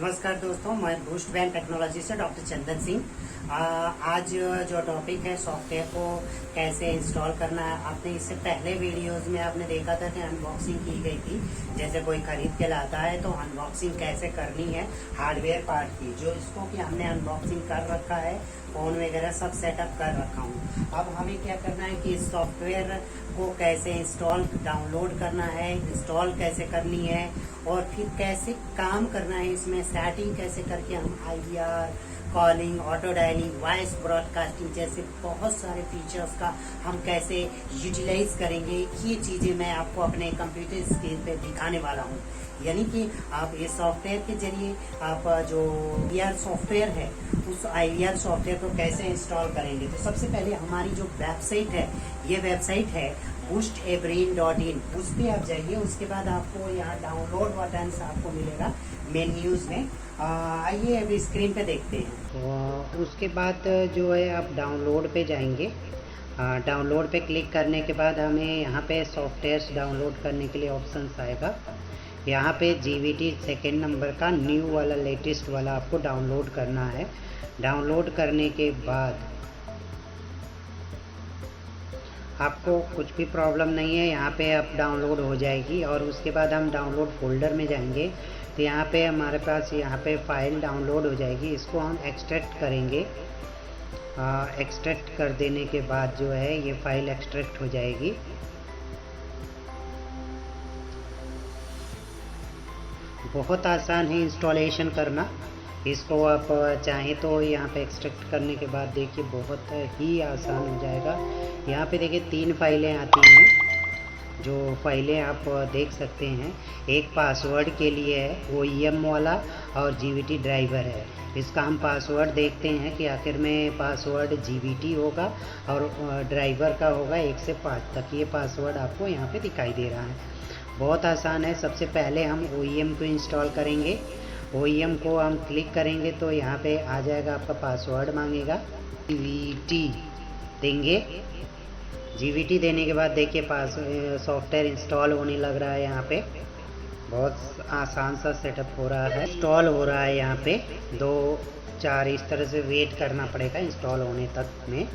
नमस्कार दोस्तों, मैं बूस्ट बैंड टेक्नोलॉजी से डॉक्टर चंदन सिंह। आज जो टॉपिक है सॉफ्टवेयर को कैसे इंस्टॉल करना है। आपने इससे पहले वीडियोस में आपने देखा था कि अनबॉक्सिंग की गई थी। जैसे कोई खरीद के लाता है तो अनबॉक्सिंग कैसे करनी है हार्डवेयर पार्ट की, जो इसको कि हमने अनबॉक्सिंग कर रखा है, फोन वगैरह सब सेटअप कर रखा हूँ। अब हमें क्या करना है कि इस सॉफ्टवेयर को कैसे इंस्टॉल डाउनलोड करना है, इंस्टॉल कैसे करनी है और फिर कैसे काम करना है, इसमें सेटिंग कैसे करके हम IVR, calling, auto dialing, voice broadcasting जैसे बहुत सारे फीचर्स का हम कैसे यूटिलाइज करेंगे, ये चीजें मैं आपको अपने कंप्यूटर स्क्रीन पे दिखाने वाला हूँ। यानी कि आप ये सॉफ्टवेयर के जरिए आप जो IVR सॉफ्टवेयर है उस IVR सॉफ्टवेयर को कैसे इंस्टॉल करेंगे। तो सबसे पहले हमारी जो वेबसाइट है, ये वेबसाइट है boostabrain.in। उस पर आप जाइए, उसके बाद आपको यहाँ डाउनलोड बटन आपको मिलेगा मेन्यूज में। आइए अभी स्क्रीन पे देखते हैं। तो उसके बाद जो है आप डाउनलोड पे जाएंगे। डाउनलोड पे क्लिक करने के बाद हमें यहाँ पे सॉफ्टवेयर्स डाउनलोड करने के लिए ऑप्शंस आएगा। यहाँ पे GVT सेकेंड नंबर का न्यू वाला लेटेस्ट वाला आपको डाउनलोड करना है। डाउनलोड करने के बाद आपको कुछ भी प्रॉब्लम नहीं है, यहाँ पे अब डाउनलोड हो जाएगी। और उसके बाद हम डाउनलोड फोल्डर में जाएंगे तो यहाँ पे हमारे पास यहाँ पे फाइल डाउनलोड हो जाएगी। इसको हम एक्सट्रैक्ट करेंगे। एक्सट्रैक्ट कर देने के बाद जो है ये फाइल एक्सट्रैक्ट हो जाएगी। बहुत आसान है इंस्टॉलेशन करना। इसको आप चाहें तो यहाँ पे एक्सट्रैक्ट करने के बाद देखिए बहुत ही आसान हो जाएगा। यहाँ पे देखिए 3 फाइलें आती हैं, जो फाइलें आप देख सकते हैं। एक पासवर्ड के लिए है, OEM वाला, और GVT ड्राइवर है। इसका हम पासवर्ड देखते हैं कि आखिर में पासवर्ड GVT होगा और ड्राइवर का होगा 1 से 5 तक। ये पासवर्ड आपको यहाँ पे दिखाई दे रहा है। बहुत आसान है। सबसे पहले हम OEM को इंस्टॉल करेंगे। OEM को हम क्लिक करेंगे तो यहाँ पे आ जाएगा, आपका पासवर्ड मांगेगा, GVT देंगे। GVT देने के बाद देखिए सॉफ्टवेयर इंस्टॉल होने लग रहा है। यहाँ पे बहुत आसान सा सेटअप हो रहा है, इंस्टॉल हो रहा है। यहाँ पे 2-4 इस तरह से वेट करना पड़ेगा इंस्टॉल होने तक में।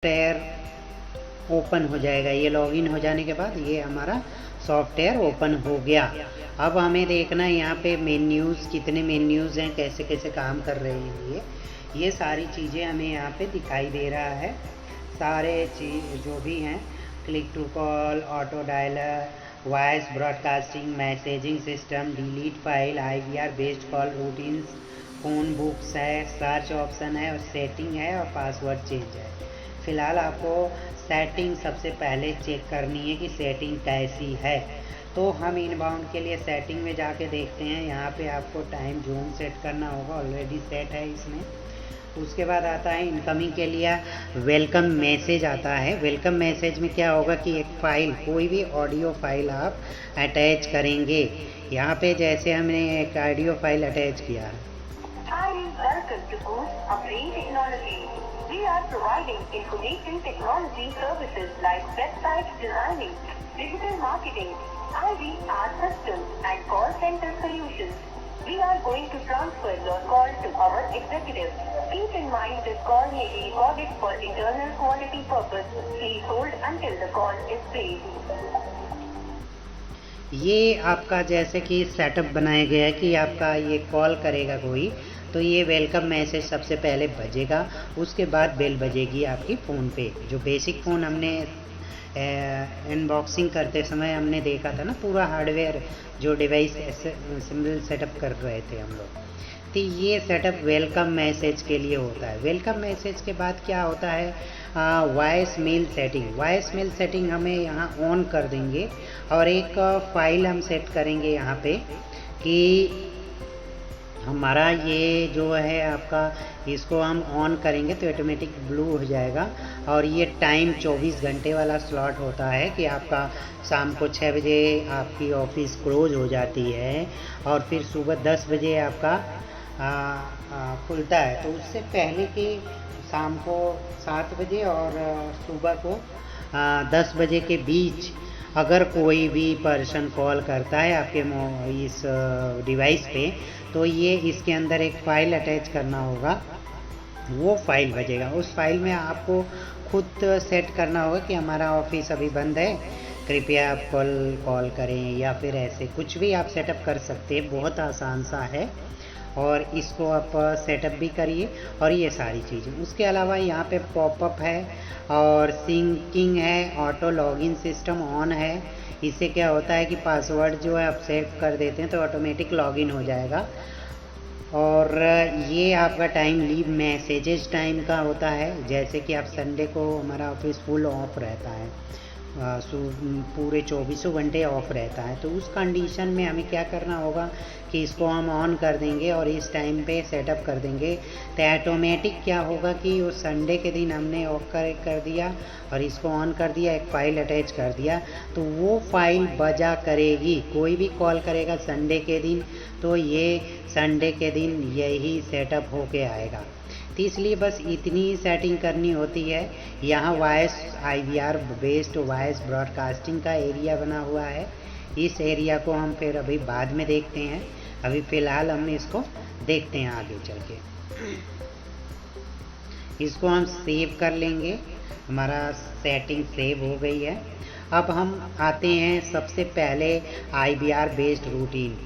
सॉफ्टवेयर ओपन हो जाएगा। ये लॉगिन हो जाने के बाद ये हमारा सॉफ्टवेयर ओपन हो गया। अब हमें देखना है यहाँ पे मेन्यूज़, कितने मेन्यूज़ हैं, कैसे कैसे काम कर रहे हैं ये सारी चीज़ें हमें यहाँ पे दिखाई दे रहा है। सारे चीज़ जो भी हैं, click to call, auto dialer, voice broadcasting, messaging system, delete file, IVR based call routines, phone books है, सर्च ऑप्शन है और सेटिंग है और पासवर्ड चेंज है। फ़िलहाल आपको सेटिंग सबसे पहले चेक करनी है कि सेटिंग कैसी है। तो हम इनबाउंड के लिए सेटिंग में जाके देखते हैं। यहाँ पे आपको टाइम जोन सेट करना होगा, ऑलरेडी सेट है इसमें। उसके बाद आता है इनकमिंग के लिए वेलकम मैसेज आता है। वेलकम मैसेज में क्या होगा कि एक फ़ाइल, कोई भी ऑडियो फाइल आप अटैच करेंगे। यहाँ पे जैसे हमने एक ऑडियो फाइल अटैच किया है। We are providing information technology services like website designing, digital marketing, IVR systems and call center solutions. We are going to transfer your call to our executives. Keep in mind this call may be recorded for internal quality purpose. Please hold until the call is placed. ये आपका जैसे कि setup बनाया गया है कि आपका ये कॉल करेगा कोई, तो ये वेलकम मैसेज सबसे पहले बजेगा, उसके बाद बेल बजेगी आपकी फ़ोन पे। जो बेसिक फ़ोन हमने अनबॉक्सिंग करते समय हमने देखा था ना, पूरा हार्डवेयर जो डिवाइस सिंपल सेटअप कर रहे थे हम लोग, तो ये सेटअप वेलकम मैसेज के लिए होता है। वेलकम मैसेज के बाद क्या होता है, voice mail setting. Voice mail setting हमें यहाँ ऑन कर देंगे और एक फ़ाइल हम सेट करेंगे यहाँ पे कि हमारा ये जो है आपका, इसको हम ऑन करेंगे तो ऑटोमेटिक ब्लू हो जाएगा। और ये टाइम 24 घंटे वाला स्लॉट होता है कि आपका शाम को 6 बजे आपकी ऑफिस क्लोज हो जाती है और फिर सुबह 10 बजे आपका खुलता है। तो उससे पहले कि शाम को 7 बजे और सुबह को 10 बजे के बीच अगर कोई भी पर्सन कॉल करता है आपके इस डिवाइस पे, तो ये इसके अंदर एक फ़ाइल अटैच करना होगा, वो फाइल बजेगा। उस फाइल में आपको खुद सेट करना होगा कि हमारा ऑफिस अभी बंद है, कृपया आप कॉल करें, या फिर ऐसे कुछ भी आप सेटअप कर सकते हैं। बहुत आसान सा है और इसको आप सेटअप भी करिए और ये सारी चीज़ें। उसके अलावा यहाँ पे पॉपअप है और सिंकिंग है, ऑटो लॉगिन सिस्टम ऑन है। इससे क्या होता है कि पासवर्ड जो है आप सेव कर देते हैं तो ऑटोमेटिक लॉगिन हो जाएगा। और ये आपका टाइम लीव मैसेजेस टाइम का होता है, जैसे कि आप संडे को हमारा ऑफिस फुल ऑफ रहता है, पूरे 24 घंटे ऑफ रहता है। तो उस कंडीशन में हमें क्या करना होगा कि इसको हम ऑन कर देंगे और इस टाइम पे सेटअप कर देंगे। तो ऑटोमेटिक क्या होगा कि उस संडे के दिन हमने ऑफ कर दिया और इसको ऑन कर दिया, एक फ़ाइल अटैच कर दिया, तो वो फाइल बजा करेगी। कोई भी कॉल करेगा संडे के दिन तो ये संडे के दिन यही सेटअप होके आएगा। तो इसलिए बस इतनी सेटिंग करनी होती है। यहाँ voice IVR based voice broadcasting का एरिया बना हुआ है। इस एरिया को हम फिर अभी बाद में देखते हैं, अभी फ़िलहाल हम इसको देखते हैं आगे चल के। इसको हम सेव कर लेंगे, हमारा सेटिंग सेव हो गई है। अब हम आते हैं सबसे पहले IVR बेस्ड रूटीन।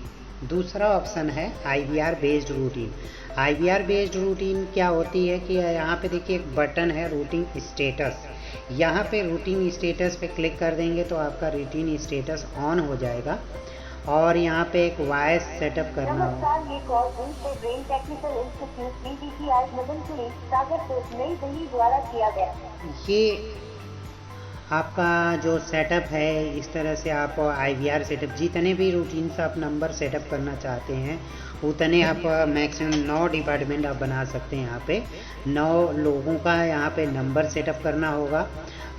दूसरा ऑप्शन है IVR based routine. IVR based routine क्या होती है कि यहाँ पे देखिए एक बटन है रूटीन स्टेटस। यहाँ पे रूटीन स्टेटस पे क्लिक कर देंगे तो आपका रूटीन स्टेटस ऑन हो जाएगा और यहाँ पे एक वॉइस सेटअप करना होगा। ये call brain technical institute BTCI Madan Puri Sagarpur नई दिल्ली द्वारा किया गया। ये आपका जो सेटअप है, इस तरह से आप IVR सेटअप, जितने भी रूटीन्स आप नंबर सेटअप करना चाहते हैं उतने आप मैक्सिमम 9 डिपार्टमेंट आप बना सकते हैं। यहाँ पे 9 लोगों का यहाँ पे नंबर सेटअप करना होगा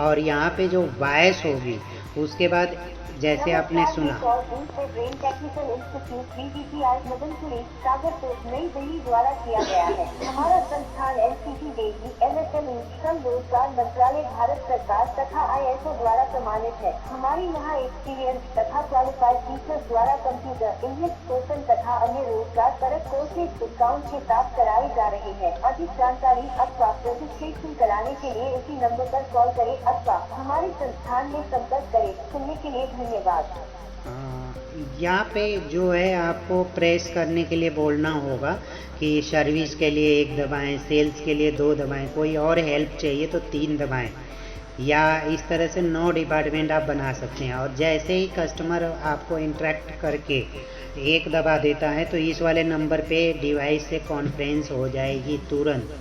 और यहाँ पे जो वॉइस होगी उसके बाद जैसे आपने सुना brain technical institute BTCI Madan Puri Sagarpur नई दिल्ली द्वारा किया गया है। हमारा संस्थान LCT देगी MSME श्रम रोजगार मंत्रालय भारत सरकार तथा ISO द्वारा प्रमाणित है। हमारे यहाँ एक्सपीरियंस तथा क्वालिफाइड टीचर्स द्वारा कंप्यूटर, इंग्लिश, स्पोकन तथा अन्य रोजगार परक कोर्सेज डिस्काउंट के साथ कराई जा रही है। अधिक जानकारी अथवा रजिस्ट्रेशन कराने के लिए इसी नंबर पर कॉल करें अथवा हमारे संस्थान में संपर्क करें। सुनने के लिए धन्यवाद। यहाँ पे जो है आपको प्रेस करने के लिए बोलना होगा कि सर्विस के लिए 1 दबाएं, सेल्स के लिए 2 दबाएं, कोई और हेल्प चाहिए तो 3 दबाएं, या इस तरह से 9 डिपार्टमेंट आप बना सकते हैं। और जैसे ही कस्टमर आपको इंटरेक्ट करके 1 दबा देता है तो इस वाले नंबर पे डिवाइस से कॉन्फ्रेंस हो जाएगी तुरंत।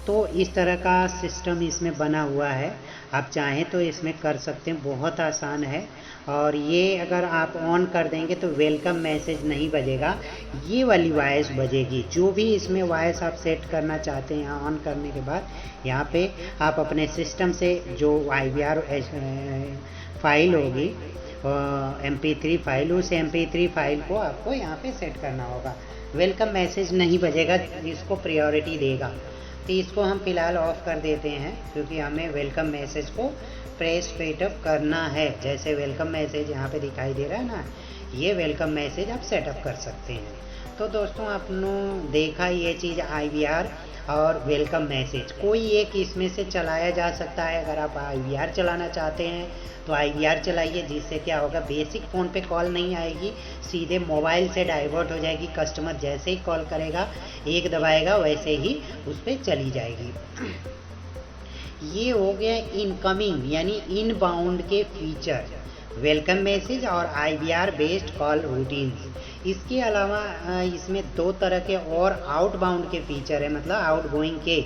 तो इस तरह का सिस्टम इसमें बना हुआ है, आप चाहें तो इसमें कर सकते हैं, बहुत आसान है। और ये अगर आप ऑन कर देंगे तो वेलकम मैसेज नहीं बजेगा, ये वाली वॉइस बजेगी। जो भी इसमें वॉइस आप सेट करना चाहते हैं ऑन करने के बाद यहाँ पे आप अपने सिस्टम से जो IVR फाइल होगी MP3 फाइल, उस MP3 फाइल को आपको यहाँ पे सेट करना होगा। वेलकम मैसेज नहीं बजेगा, इसको प्रायोरिटी देगा। तो इसको हम फ़िलहाल ऑफ़ कर देते हैं क्योंकि हमें वेलकम मैसेज को प्रेस सेटअप करना है। जैसे वेलकम मैसेज यहाँ पे दिखाई दे रहा है ना, ये वेलकम मैसेज आप सेटअप कर सकते हैं। तो दोस्तों आपने देखा ये चीज़ IVR और वेलकम मैसेज, कोई एक इसमें से चलाया जा सकता है। अगर आप IVR चलाना चाहते हैं तो IVR चलाइए, जिससे क्या होगा बेसिक फ़ोन पे कॉल नहीं आएगी, सीधे मोबाइल से डाइवर्ट हो जाएगी। कस्टमर जैसे ही कॉल करेगा 1 दबाएगा वैसे ही उस पर चली जाएगी। ये हो गया इनकमिंग यानी इनबाउंड के फीचर, वेलकम मैसेज और IVR बेस्ड कॉल रूटीन्स। इसके अलावा इसमें 2 तरह के और आउटबाउंड के फीचर है, मतलब आउटगोइंग के।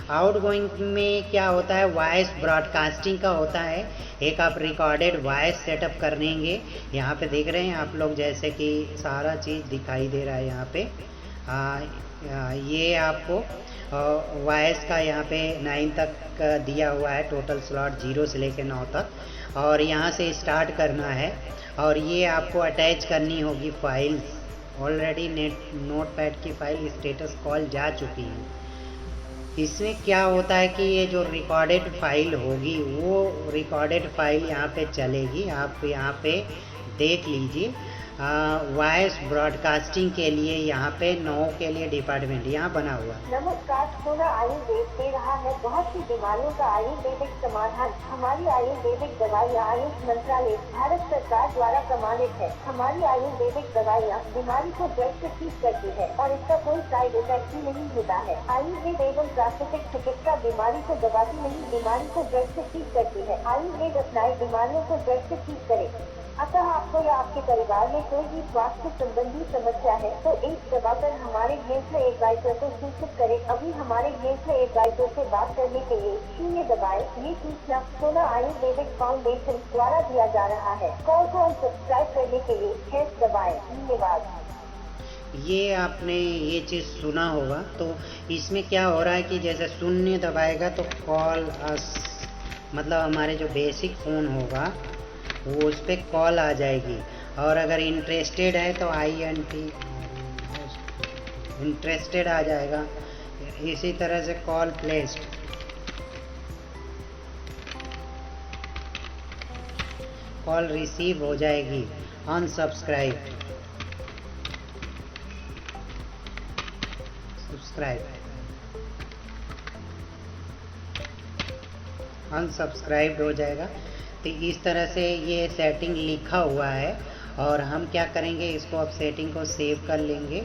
आउटगोइंग में क्या होता है, वॉइस ब्रॉडकास्टिंग का होता है। एक आप रिकॉर्डेड वॉइस सेटअप कर लेंगे। यहाँ पे देख रहे हैं आप लोग, जैसे कि सारा चीज़ दिखाई दे रहा है यहाँ पे। ये आपको वॉइस का यहाँ पे 9 तक दिया हुआ है, टोटल स्लॉट 0 से लेकर 9 तक, और यहाँ से स्टार्ट करना है। और ये आपको अटैच करनी होगी फाइल्स। ऑलरेडी नोटपैड की फाइल स्टेटस कॉल जा चुकी है। इसमें क्या होता है कि ये जो रिकॉर्डेड फाइल होगी वो रिकॉर्डेड फाइल यहाँ पे चलेगी। आप यहाँ पे देख लीजिए, वॉइस ब्रॉडकास्टिंग के लिए यहाँ पे 9 के लिए डिपार्टमेंट यहाँ बना हुआ है। नमस्कार, सोना आयुर्वेद दे रहा है बहुत सी बीमारियों का आयुर्वेदिक समाधान। हमारी आयुर्वेदिक दवाइयाँ आयुष मंत्रालय भारत सरकार द्वारा प्रमाणित है। हमारी आयुर्वेदिक दवाइयाँ बीमारी को जड़ से ठीक करती है और इसका कोई साइड इफेक्ट भी नहीं होता है। आयुर्वेद एवं प्राकृतिक चिकित्सा बीमारी को दबाती नहीं, बीमारी को जड़ से ठीक करती है। आयुर्वेद अपनाए, बीमारियों को जड़ से ठीक करे। अतः आपको या आपके परिवार में कोई भी स्वास्थ्य संबंधी समस्या है तो एक दबाकर हमारे हेल्थ एडवाइजर को सूचित करें। अभी हमारे हेल्थ एडवाइजर से बात करने के लिए 0 दबाएं। ये सूचना सोना आयुर्वेदिक फाउंडेशन द्वारा दिया जा रहा है। कॉल को सब्सक्राइब करने के लिए हेल्थ दबाएं। धन्यवाद। ये आपने ये चीज़ सुना होगा। तो इसमें क्या हो रहा है कि जैसे 0 दबाएगा तो कॉल मतलब हमारे जो बेसिक फ़ोन होगा वो उस पर कॉल आ जाएगी। और अगर इंटरेस्टेड है तो INT इंटरेस्टेड आ जाएगा। इसी तरह से कॉल प्लेस्ड, कॉल रिसीव हो जाएगी। अनसब्सक्राइब, सब्सक्राइब, अनसब्सक्राइब्ड हो जाएगा। तो इस तरह से ये सेटिंग लिखा हुआ है। और हम क्या करेंगे, इसको अब सेटिंग को सेव कर लेंगे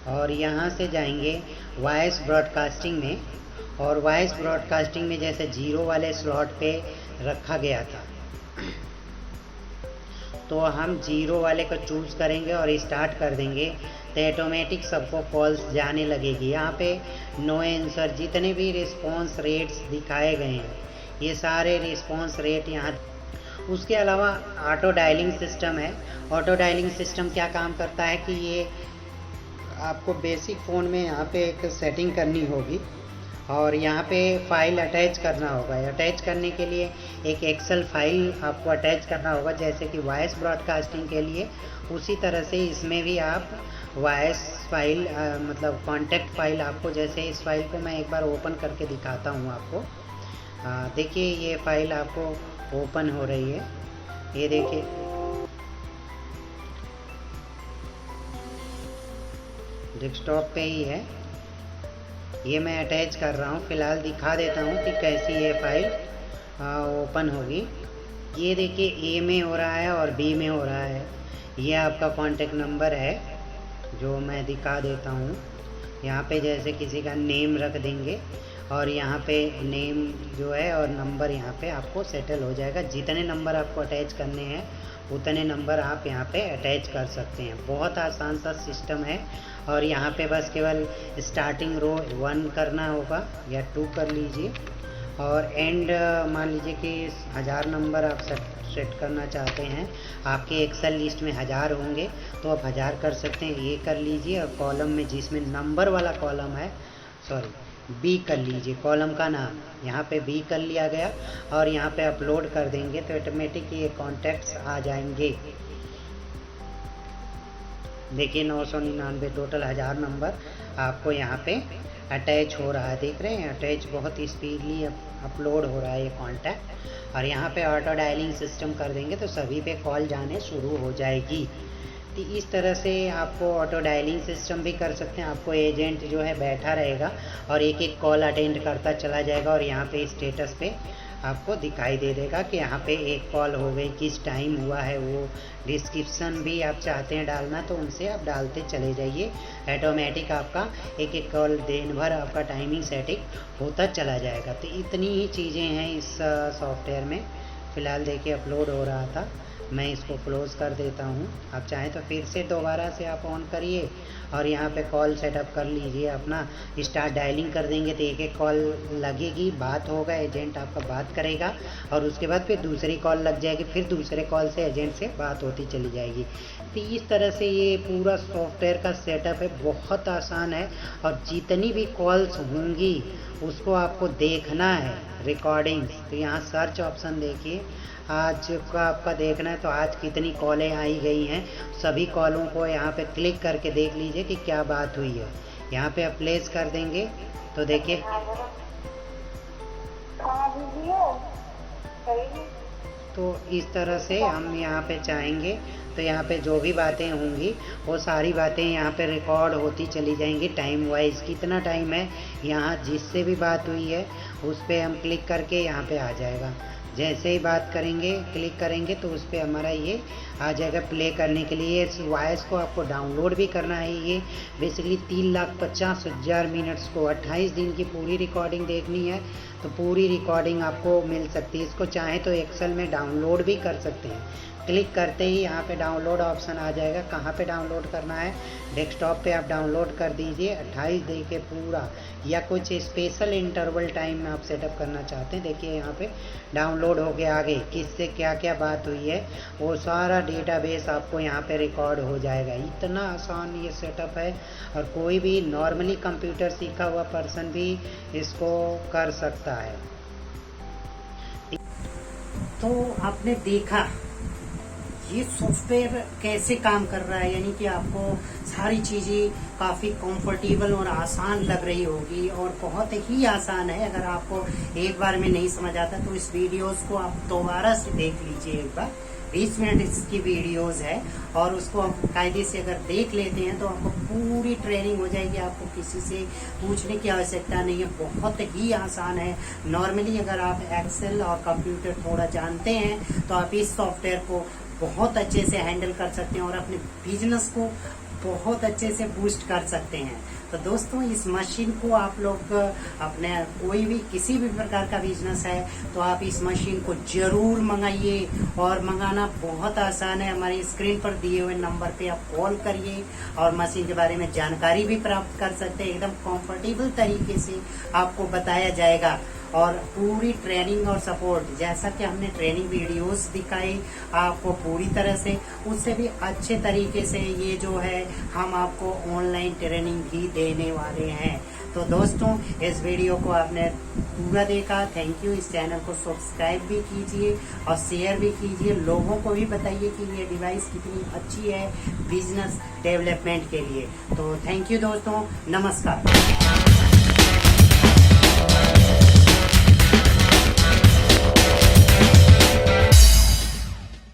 और यहाँ से जाएंगे वॉइस ब्रॉडकास्टिंग में। और वॉइस ब्रॉडकास्टिंग में जैसे 0 वाले स्लॉट पे रखा गया था तो हम 0 वाले को चूज़ करेंगे और स्टार्ट कर देंगे तो ऑटोमेटिक सबको कॉल्स जाने लगेगी। यहाँ पे नो आंसर जितने भी रिस्पॉन्स रेट्स दिखाए गए हैं ये सारे रिस्पॉन्स रेट यहाँ। उसके अलावा ऑटो डायलिंग सिस्टम है। ऑटो डायलिंग सिस्टम क्या काम करता है कि ये आपको बेसिक फ़ोन में यहाँ पे एक सेटिंग करनी होगी और यहाँ पे फाइल अटैच करना होगा। अटैच करने के लिए एक एक्सेल फाइल आपको अटैच करना होगा, जैसे कि वॉइस ब्रॉडकास्टिंग के लिए। उसी तरह से इसमें भी आप वॉइस फाइल मतलब कॉन्टैक्ट फाइल आपको, जैसे इस फाइल को मैं एक बार ओपन करके दिखाता हूँ आपको। देखिए ये फाइल आपको ओपन हो रही है, ये देखिए। डेस्कटॉप पे ही है, ये मैं अटैच कर रहा हूँ। फ़िलहाल दिखा देता हूँ कि कैसी ये फाइल ओपन होगी। ये देखिए ए में हो रहा है और बी में हो रहा है। ये आपका कॉन्टेक्ट नंबर है जो मैं दिखा देता हूँ। यहाँ पे जैसे किसी का नेम रख देंगे और यहाँ पे नेम जो है और नंबर यहाँ पे आपको सेटल हो जाएगा। जितने नंबर आपको अटैच करने हैं उतने नंबर आप यहाँ पे अटैच कर सकते हैं। बहुत आसान सा सिस्टम है। और यहाँ पे बस केवल स्टार्टिंग रो 1 करना होगा या 2 कर लीजिए और एंड मान लीजिए कि 1000 नंबर आप सेट करना चाहते हैं। आपके एक्सेल लिस्ट में 1000 होंगे तो आप 1000 कर सकते हैं। ये कर लीजिए और कॉलम में जिसमें नंबर वाला कॉलम है बी कर लीजिए। कॉलम का नाम यहाँ पे बी कर लिया गया और यहाँ पे अपलोड कर देंगे तो ऑटोमेटिक ये कॉन्टैक्ट्स आ जाएंगे। देखिए 999 टोटल 1000 नंबर आपको यहाँ पे अटैच हो रहा है। देख रहे हैं अटैच बहुत स्पीडली अपलोड हो रहा है ये कॉन्टैक्ट। और यहाँ पे ऑटो डायलिंग सिस्टम कर देंगे तो सभी पे कॉल जाने शुरू हो जाएगी। तो इस तरह से आपको ऑटो डायलिंग सिस्टम भी कर सकते हैं। आपको एजेंट जो है बैठा रहेगा और एक एक कॉल अटेंड करता चला जाएगा और यहाँ पे स्टेटस पे आपको दिखाई दे देगा कि यहाँ पे एक कॉल हो गई, किस टाइम हुआ है। वो डिस्क्रिप्शन भी आप चाहते हैं डालना तो उनसे आप डालते चले जाइए। ऑटोमेटिक आपका एक एक कॉल दिन भर आपका टाइमिंग सेटिंग होता चला जाएगा। तो इतनी ही चीज़ें हैं इस सॉफ्टवेयर में। फ़िलहाल देखिए अपलोड हो रहा था, मैं इसको क्लोज़ कर देता हूँ। आप चाहें तो फिर से दोबारा से आप ऑन करिए और यहाँ पे कॉल सेटअप कर लीजिए। अपना स्टार्ट डायलिंग कर देंगे तो एक एक कॉल लगेगी, बात होगा, एजेंट आपका बात करेगा और उसके बाद फिर दूसरी कॉल लग जाएगी, फिर दूसरे कॉल से एजेंट से बात होती चली जाएगी। तो इस तरह से ये पूरा सॉफ्टवेयर का सेटअप है, बहुत आसान है। और जितनी भी कॉल्स होंगी उसको आपको देखना है रिकॉर्डिंग्स। तो यहाँ सर्च ऑप्शन देखिए, आज का आपका देखना है तो आज कितनी कॉलें आई गई हैं। सभी कॉलों को यहाँ पे क्लिक करके देख लीजिए कि क्या बात हुई है। यहाँ पे आप प्लेस कर देंगे तो देखिए तो इस तरह से हम यहाँ पे चाहेंगे तो यहाँ पे जो भी बातें होंगी वो सारी बातें यहाँ पे रिकॉर्ड होती चली जाएंगी टाइम वाइज। कितना टाइम है यहाँ जिससे भी बात हुई है उस पर हम क्लिक करके यहाँ पे आ जाएगा। जैसे ही बात करेंगे क्लिक करेंगे तो उस पर हमारा ये आ जाएगा प्ले करने के लिए। इस वॉइस को आपको डाउनलोड भी करना है। ये बेसिकली 3,50,000 मिनट्स को 28 दिन की पूरी रिकॉर्डिंग देखनी है तो पूरी रिकॉर्डिंग आपको मिल सकती है। इसको चाहे तो एक्सेल में डाउनलोड भी कर सकते हैं। क्लिक करते ही यहाँ पे डाउनलोड ऑप्शन आ जाएगा। कहाँ पे डाउनलोड करना है, डेस्कटॉप पे आप डाउनलोड कर दीजिए। 28 दिन के पूरा या कुछ स्पेशल इंटरवल टाइम में आप सेटअप करना चाहते हैं। देखिए यहाँ पे डाउनलोड हो के आगे किससे क्या क्या बात हुई है वो सारा डेटाबेस आपको यहाँ पे रिकॉर्ड हो जाएगा। इतना आसान ये सेटअप है और कोई भी नॉर्मली कंप्यूटर सीखा हुआ पर्सन भी इसको कर सकता है। तो आपने देखा ये सॉफ्टवेयर कैसे काम कर रहा है, यानी कि आपको सारी चीज़ें काफ़ी कंफर्टेबल और आसान लग रही होगी और बहुत ही आसान है। अगर आपको एक बार में नहीं समझ आता तो इस वीडियोस को आप दोबारा से देख लीजिए एक बार। 20 मिनट इसकी वीडियोस है और उसको आप कायदे से अगर देख लेते हैं तो आपको पूरी ट्रेनिंग हो जाएगी। आपको किसी से पूछने की आवश्यकता नहीं है, बहुत ही आसान है। नॉर्मली अगर आप एक्सेल और कंप्यूटर थोड़ा जानते हैं तो आप इस सॉफ्टवेयर को बहुत अच्छे से हैंडल कर सकते हैं और अपने बिजनेस को बहुत अच्छे से बूस्ट कर सकते हैं। तो दोस्तों इस मशीन को आप लोग अपने कोई भी किसी भी प्रकार का बिजनेस है तो आप इस मशीन को जरूर मंगाइए और मंगाना बहुत आसान है। हमारी स्क्रीन पर दिए हुए नंबर पे आप कॉल करिए और मशीन के बारे में जानकारी भी प्राप्त कर सकते हैं। एकदम कंफर्टेबल तरीके से आपको बताया जाएगा और पूरी ट्रेनिंग और सपोर्ट जैसा कि हमने ट्रेनिंग वीडियोस दिखाई आपको पूरी तरह से, उससे भी अच्छे तरीके से ये जो है हम आपको ऑनलाइन ट्रेनिंग भी देने वाले हैं। तो दोस्तों इस वीडियो को आपने पूरा देखा, थैंक यू। इस चैनल को सब्सक्राइब भी कीजिए और शेयर भी कीजिए। लोगों को भी बताइए कि ये डिवाइस कितनी अच्छी है बिजनेस डेवलपमेंट के लिए। तो थैंक यू दोस्तों, नमस्कार।